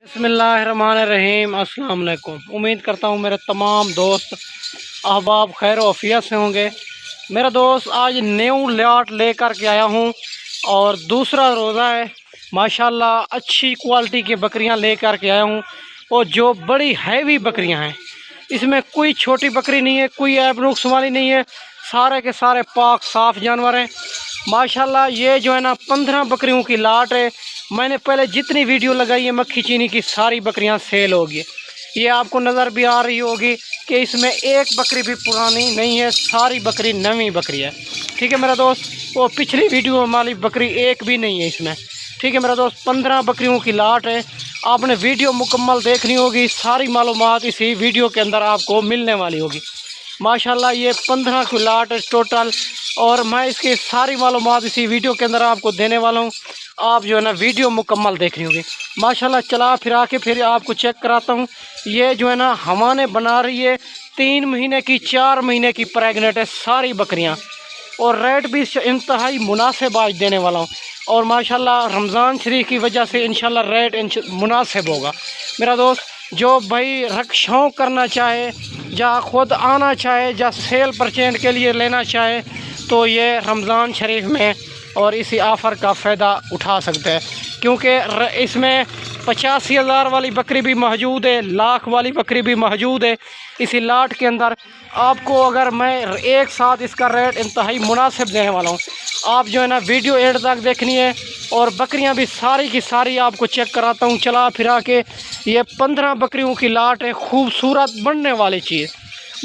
बिस्मिल्लाहिर्रहमानिर्रहीम। अस्सलाम वालेकुम। उम्मीद करता हूँ मेरे तमाम दोस्त अहबाब खैर वफ़ियत से होंगे। मेरा दोस्त आज न्यू लाट लेकर के आया हूँ और दूसरा रोज़ा है। माशाल्लाह अच्छी क्वालिटी की बकरियाँ लेकर के आया हूँ और जो बड़ी हैवी बकरियाँ हैं, इसमें कोई छोटी बकरी नहीं है, कोई ऐब नुक्स वाली नहीं है, सारे के सारे पाक साफ़ जानवर हैं माशाल्लाह। ये जो है ना 15 बकरियों की लाट है। मैंने पहले जितनी वीडियो लगाई है मक्खी चीनी की, सारी बकरियां सेल होगी। ये आपको नज़र भी आ रही होगी कि इसमें एक बकरी भी पुरानी नहीं है, सारी बकरी नवी बकरी है। ठीक है मेरा दोस्त, वो पिछली वीडियो वाली बकरी एक भी नहीं है इसमें। ठीक है मेरा दोस्त, 15 बकरियों की लाट है। आपने वीडियो मुकम्मल देखनी होगी, सारी मालूमात इसी वीडियो के अंदर आपको मिलने वाली होगी। माशाल्लाह ये 15 की लाट है टोटल और मैं इसकी सारी मालूमात इसी वीडियो के अंदर आपको देने वाला हूँ। आप जो है ना वीडियो मुकम्मल देखनी होगी। माशाल्लाह चला फिरा के फिर आपको चेक कराता हूँ। ये जो है ना हमाने बना रही है 3 महीने की, 4 महीने की प्रेगनेंट है सारी बकरियाँ और रेट भी इंतहाई मुनासिब आज देने वाला हूँ। और माशाल्लाह रमज़ान शरीफ की वजह से इंशाल्लाह रेट मुनासिब होगा। मेरा दोस्त जो भाई शौक़ करना चाहे, या ख़ुद आना चाहे, या सेल परचेंट के लिए लेना चाहे, तो ये रमज़ान शरीफ में और इसी ऑफ़र का फ़ायदा उठा सकते हैं। क्योंकि इसमें 85,000 वाली बकरी भी मौजूद है, लाख वाली बकरी भी मौजूद है इसी लाट के अंदर। आपको अगर मैं एक साथ इसका रेट इंतहाई मुनासिब देने वाला हूँ। आप जो है ना वीडियो एंड तक देखनी है और बकरियां भी सारी की सारी आपको चेक कराता हूँ चला फिरा के। ये 15 बकरियों की लाट है, खूबसूरत बनने वाली चीज़।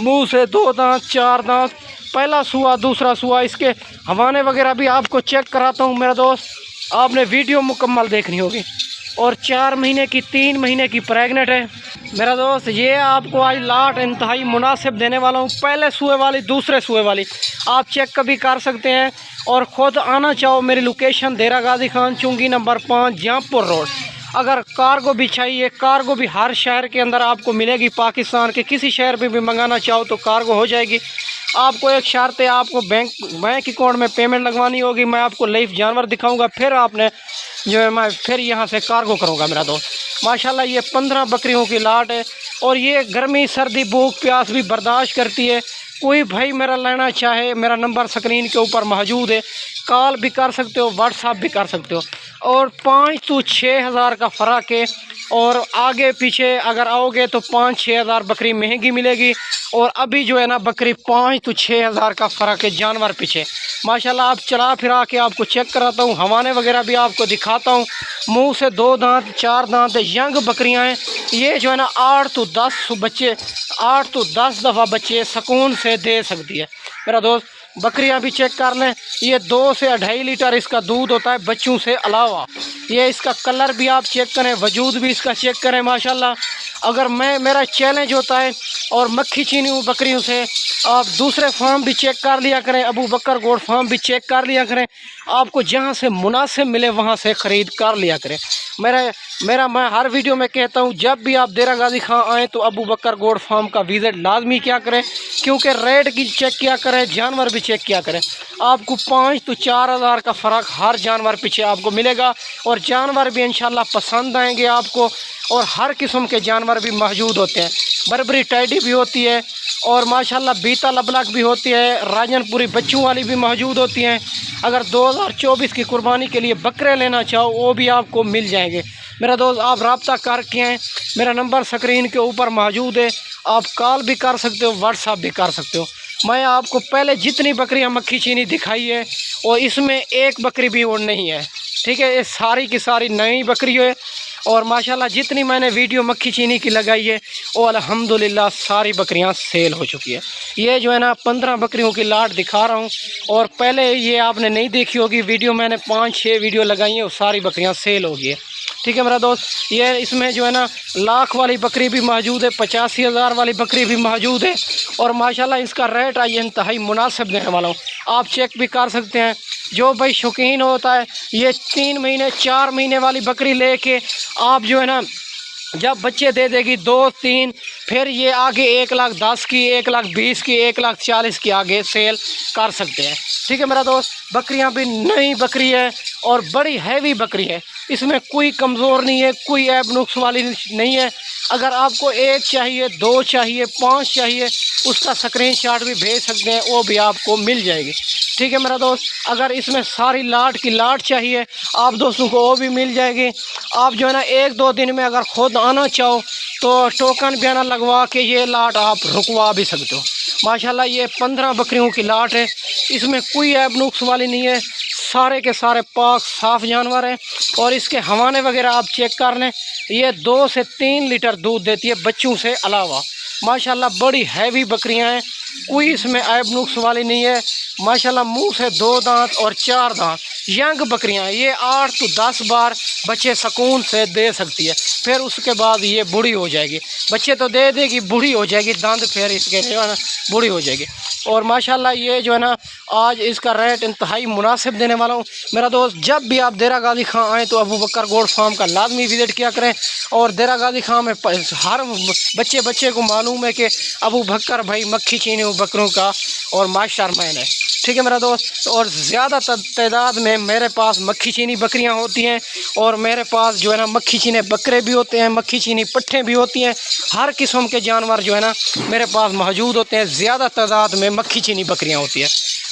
मुंह से 2 दांत 4 दांत, पहला सुआ दूसरा सुआ, इसके हवाने वगैरह भी आपको चेक कराता हूँ मेरा दोस्त। आपने वीडियो मुकम्मल देखनी होगी। और 4 महीने की, 3 महीने की प्रेग्नेंट है मेरा दोस्त। ये आपको आज लाट इंतहाई मुनासिब देने वाला हूँ। पहले सुए वाली, दूसरे सुए वाली आप चेक कभी कर सकते हैं। और ख़ुद आना चाहो, मेरी लोकेशन देरा गाजी खान चुंगी नंबर 5 जहाँपुर रोड। अगर कार्गो भी चाहिए, कार्गो भी हर शहर के अंदर आपको मिलेगी। पाकिस्तान के किसी शहर में भी मंगाना चाहो तो कार्गो हो जाएगी। आपको एक शर्त है, आपको बैंक अकाउंट में पेमेंट लगवानी होगी। मैं आपको लाइव जानवर दिखाऊंगा, फिर आपने जो है मैं फिर यहाँ से कार्गो करूँगा मेरा दोस्त। माशाल्लाह ये 15 बकरियों की लाट है और ये गर्मी सर्दी भूख प्यास भी बर्दाश्त करती है। कोई भाई मेरा लेना चाहे, मेरा नंबर स्क्रीन के ऊपर मौजूद है, कॉल भी कर सकते हो, व्हाट्सअप भी कर सकते हो। और 5 तो 6 हज़ार का फ़र्क है। और आगे पीछे अगर आओगे तो 5-6 हज़ार बकरी महंगी मिलेगी और अभी जो है ना बकरी 5 तो 6 हज़ार का फ़र्क है जानवर पीछे। माशाल्लाह आप चला फिरा के आपको चेक कराता हूँ, हवाने वगैरह भी आपको दिखाता हूँ। मुंह से 2 दांत 4 दांत यंग बकरियाँ हैं। ये जो है ना 8 तो 10 बच्चे, 8 तो 10 दफ़ा बच्चे सुकून से दे सकती है मेरा दोस्त। बकरियां भी चेक कर लें, ये 2 से 2.5 लीटर इसका दूध होता है बच्चों से अलावा। ये इसका कलर भी आप चेक करें, वजूद भी इसका चेक करें माशाल्लाह। अगर मेरा चैलेंज होता है और मक्खी चीनी बकरियों से आप दूसरे फार्म भी चेक कर लिया करें, अबू बकर गोट फार्म भी चेक कर लिया करें। आपको जहां से मुनासिब मिले वहां से ख़रीद कर लिया करें। मैं हर वीडियो में कहता हूं, जब भी आप देरा गाजी खां आएँ तो अबू बकर गोट फार्म का विज़िट लाजमी क्या करें, क्योंकि रेट की चेक किया करें, जानवर भी चेक किया करें। आपको 5 तो 4 हज़ार का फ़र्क हर जानवर पीछे आपको मिलेगा और जानवर भी इंशाल्लाह पसंद आएंगे आपको। और हर किस्म के जानवर भी मौजूद होते हैं। बर्बरी टैडी भी होती है और माशाल्लाह बीता लबलक भी होती है, राजनपुरी बच्चों वाली भी मौजूद होती हैं। अगर 2024 की कुर्बानी के लिए बकरे लेना चाहो वो भी आपको मिल जाएंगे मेरा दोस्त। आप रब्ता करके हैं, मेरा नंबर स्क्रीन के ऊपर मौजूद है। आप कॉल भी कर सकते हो, व्हाट्सअप भी कर सकते हो। मैं आपको पहले जितनी बकरियां मक्खी चीनी दिखाई है और इसमें एक बकरी भी और नहीं है। ठीक है, ये सारी की सारी नई बकरी है और माशाल्लाह जितनी मैंने वीडियो मक्खी चीनी की लगाई है वो अल्हम्दुलिल्लाह सारी बकरियां सेल हो चुकी है। ये जो है ना 15 बकरियों की लाट दिखा रहा हूँ और पहले ये आपने नहीं देखी होगी वीडियो, मैंने 5-6 वीडियो लगाई है और सारी बकरियां सेल हो गई है। ठीक है मेरा दोस्त, ये इसमें जो है ना लाख वाली बकरी भी मौजूद है, 85,000 वाली बकरी भी मौजूद है और माशाल्लाह इसका रेट आज इंतहाई मुनासिब देने वाला हूँ। आप चेक भी कर सकते हैं। जो भाई शौकीन होता है, ये 3 महीने 4 महीने वाली बकरी लेके आप जो है ना जब बच्चे दे देगी 2-3, फिर ये आगे 1,10,000 की, 1,20,000 की, 1,40,000 की आगे सेल कर सकते हैं। ठीक है मेरा दोस्त, बकरियां भी नई बकरी है और बड़ी हैवी बकरी है। इसमें कोई कमज़ोर नहीं है, कोई ऐब नुक्स वाली नहीं है। अगर आपको 1 चाहिए, 2 चाहिए, 5 चाहिए, उसका स्क्रीनशॉट भी भेज सकते हैं, वो भी आपको मिल जाएगी। ठीक है मेरा दोस्त। अगर इसमें सारी लाट की लाट चाहिए आप दोस्तों को, वो भी मिल जाएगी। आप जो है ना 1-2 दिन में अगर ख़ुद आना चाहो तो टोकन भी ना लगवा के ये लाट आप रुकवा भी सकते हो। माशाल्लाह ये 15 बकरियों की लाट है, इसमें कोई ऐब नुक्स वाली नहीं है, सारे के सारे पाक साफ़ जानवर हैं। और इसके हवाने वगैरह आप चेक कर लें, ये 2 से 3 लीटर दूध देती है बच्चों से अलावा। माशाल्लाह बड़ी हैवी बकरियां हैं, कोई इसमें ऐब नुक्स वाली नहीं है। माशाल्लाह मुंह से 2 दांत और 4 दांत, यंग बकरियां हैं। ये 8 तो 10 बार बच्चे सुकून से दे सकती है, फिर उसके बाद ये बूढ़ी हो जाएगी। बच्चे तो दे देगी, बूढ़ी हो जाएगी, दांत फिर इसके जो है ना बूढ़ी हो जाएगी। और माशाल्लाह ये जो है ना आज इसका रेट इंतहाई मुनासिब देने वाला हूँ। मेरा दोस्त जब भी आप देरा गाजी खां आएँ तो अबू बकर गोट फार्म का लाजमी विज़िट किया करें। और देरा गाजी खां में हर बच्चे को मालूम है कि अबू बकर भाई मक्खी चीनी बकरों का और मास्टरमाइंड है। ठीक है मेरा दोस्त। और ज़्यादा तादाद में मेरे पास मक्खी चीनी बकरियां होती हैं, और मेरे पास जो है ना मक्खी चीनी बकरे भी होते हैं, मक्खी चीनी पट्ठे भी होती हैं। हर किस्म के जानवर जो है ना मेरे पास मौजूद होते हैं। ज़्यादा तादाद में मक्खी चीनी बकरियां होती हैं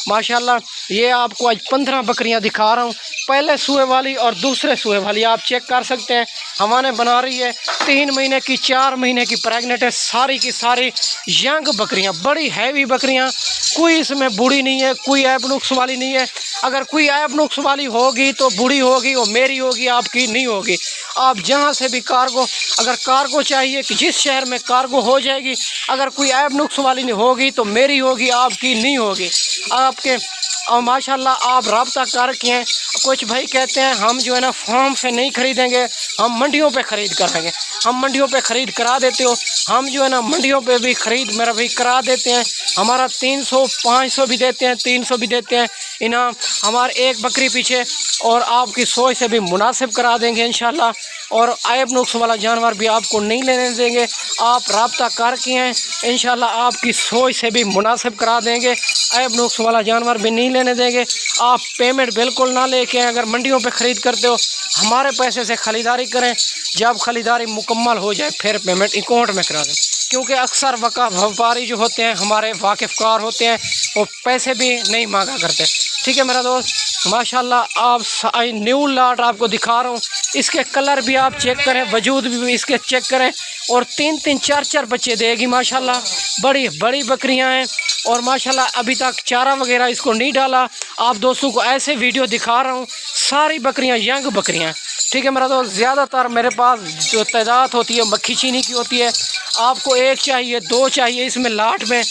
माशाल्लाह। ये आपको आज 15 बकरियां दिखा रहा हूँ, पहले सूए वाली और दूसरे सूए वाली आप चेक कर सकते हैं। हमारे बना रही है 3 महीने की, 4 महीने की प्रेग्नेंट है, सारी की सारी यंग बकरियां, बड़ी हैवी बकरियां, कोई इसमें बूढ़ी नहीं है, कोई ऐब नुक्स वाली नहीं है। अगर कोई ऐब नुक्स वाली होगी तो बूढ़ी होगी, वो मेरी होगी, आपकी नहीं होगी। आप जहाँ से भी कार्गो, अगर कार्गो चाहिए कि जिस शहर में कार्गो हो जाएगी, अगर कोई ऐब नुक्स वाली नहीं होगी तो मेरी होगी, आपकी नहीं होगी आपके। और माशाल्लाह आप रब्ता करके हैं। कुछ भाई कहते हैं हम जो है ना फार्म से नहीं ख़रीदेंगे, हम मंडियों पे ख़रीद करेंगे। हम मंडियों पे ख़रीद करा देते हो, हम जो है ना मंडियों पे भी ख़रीद मेरा भाई करा देते हैं। हमारा 300 500 भी देते हैं, 300 भी देते हैं इनाम हमारे एक बकरी पीछे। और आपकी सोच से भी मुनासिब करा देंगे इंशाल्लाह। और ऐब नुक्स वाला जानवर भी आपको नहीं लेने देंगे। आप रब्ता करके हैं इंशाल्लाह, आपकी सोच से भी मुनासिब करा देंगे, ऐब नुक्स वाला जानवर भी नहीं लेने देंगे। आप पेमेंट बिल्कुल ना लेके अगर मंडियों पे ख़रीद करते हो, हमारे पैसे से ख़रीदारी करें। जब ख़रीदारी मुकम्मल हो जाए फिर पेमेंट अकाउंट में करा दें, क्योंकि अक्सर व्यापारी जो होते हैं हमारे वाकिफ़कार होते हैं, वो पैसे भी नहीं मांगा करते। ठीक है मेरा दोस्त। माशाल्लाह आप न्यू लाट आपको दिखा रहा हूँ, इसके कलर भी आप चेक करें, वजूद भी इसके चेक करें। और 3-3 4-4 बच्चे देगी माशाल्लाह, बड़ी बड़ी बकरियां हैं। और माशाल्लाह अभी तक चारा वगैरह इसको नहीं डाला, आप दोस्तों को ऐसे वीडियो दिखा रहा हूँ। सारी बकरियां यंग बकरियां, ठीक है मेरा दोस्त। ज़्यादातर मेरे पास जो तादाद होती है मक्खी चीनी की होती है। आपको 1 चाहिए, 2 चाहिए, इसमें लाट में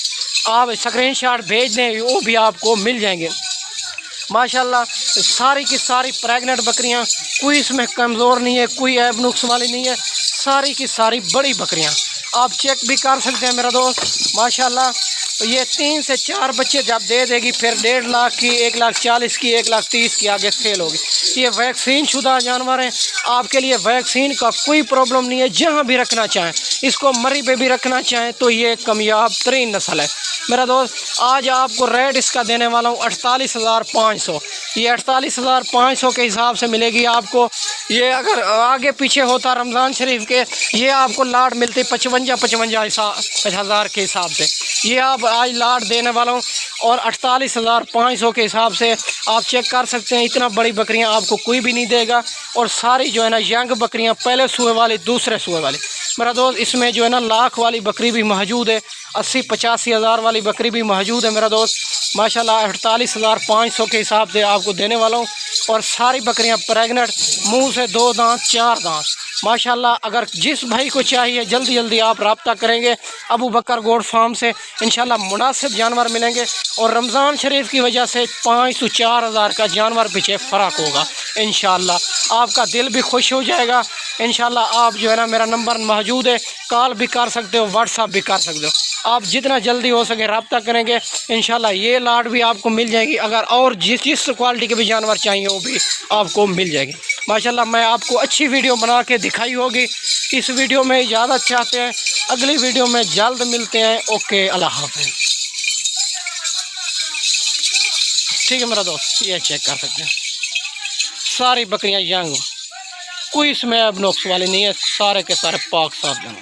आप स्क्रीनशॉट भेज दें, वो भी आपको मिल जाएंगे माशाल्लाह। सारी की सारी प्रेग्नेंट बकरियां, कोई इसमें कमज़ोर नहीं है, कोई ऐब नुक्स वाली नहीं है, सारी की सारी बड़ी बकरियां। आप चेक भी कर सकते हैं मेरा दोस्त माशाल्लाह। तो ये 3 से 4 बच्चे जब दे देगी फिर 1.5 लाख की, 1,40,000 की, 1,30,000 की आगे सेल होगी। ये वैक्सीन शुदा जानवर हैं, आपके लिए वैक्सीन का कोई प्रॉब्लम नहीं है। जहाँ भी रखना चाहें, इसको मरी पे भी रखना चाहें तो ये कामयाब तरीन नस्ल है मेरा दोस्त। आज आपको रेट इसका देने वाला हूँ 48,500। ये 48,500 के हिसाब से मिलेगी आपको। ये अगर आगे पीछे होता रमज़ान शरीफ के, ये आपको लाट मिलती 55,000 के हिसाब से। ये आप आज लाट देने वाला हूँ और 48,500 के हिसाब से आप चेक कर सकते हैं। इतना बड़ी बकरियां आपको कोई भी नहीं देगा। और सारी जो है ना यंग बकरियां, पहले सूए वाली, दूसरे सूए वाली मेरा दोस्त। इसमें जो है ना लाख वाली बकरी भी मौजूद है, 80-85 हज़ार वाली बकरी भी मौजूद है मेरा दोस्त माशाल्लाह। 48,500 के हिसाब से आपको देने वाला हूँ। और सारी बकरियां प्रेग्नेंट, मुंह से 2 दांत 4 दांत माशाल्लाह। अगर जिस भाई को चाहिए जल्दी जल्दी आप रब्ता करेंगे अबू बकर गोट फार्म से, इंशाल्लाह मुनासिब जानवर मिलेंगे। और रमज़ान शरीफ की वजह से 5 से 4 हज़ार का जानवर पीछे फ़र्क होगा इंशाल्लाह। आपका दिल भी खुश हो जाएगा इंशाल्लाह। आप जो है ना मेरा नंबर मौजूद है, कॉल भी कर सकते हो, व्हाट्सअप भी कर सकते हो। आप जितना जल्दी हो सके रब्ता करेंगे इंशाल्लाह। ये लाट भी आपको मिल जाएगी। अगर और जिस क्वालिटी के भी जानवर चाहिए वो भी आपको मिल जाएगी माशाल्लाह। मैं आपको अच्छी वीडियो बना के दिखाई होगी। इस वीडियो में इजाज़त चाहते हैं, अगली वीडियो में जल्द मिलते हैं। ओके, अल्लाह हाफ़िज़। ठीक है मेरा दोस्त, ये चेक कर सकते हैं, सारी बकरियां यंग कोई इसमें नुक्स वाली नहीं है, सारे के सारे पाक साफ जाना।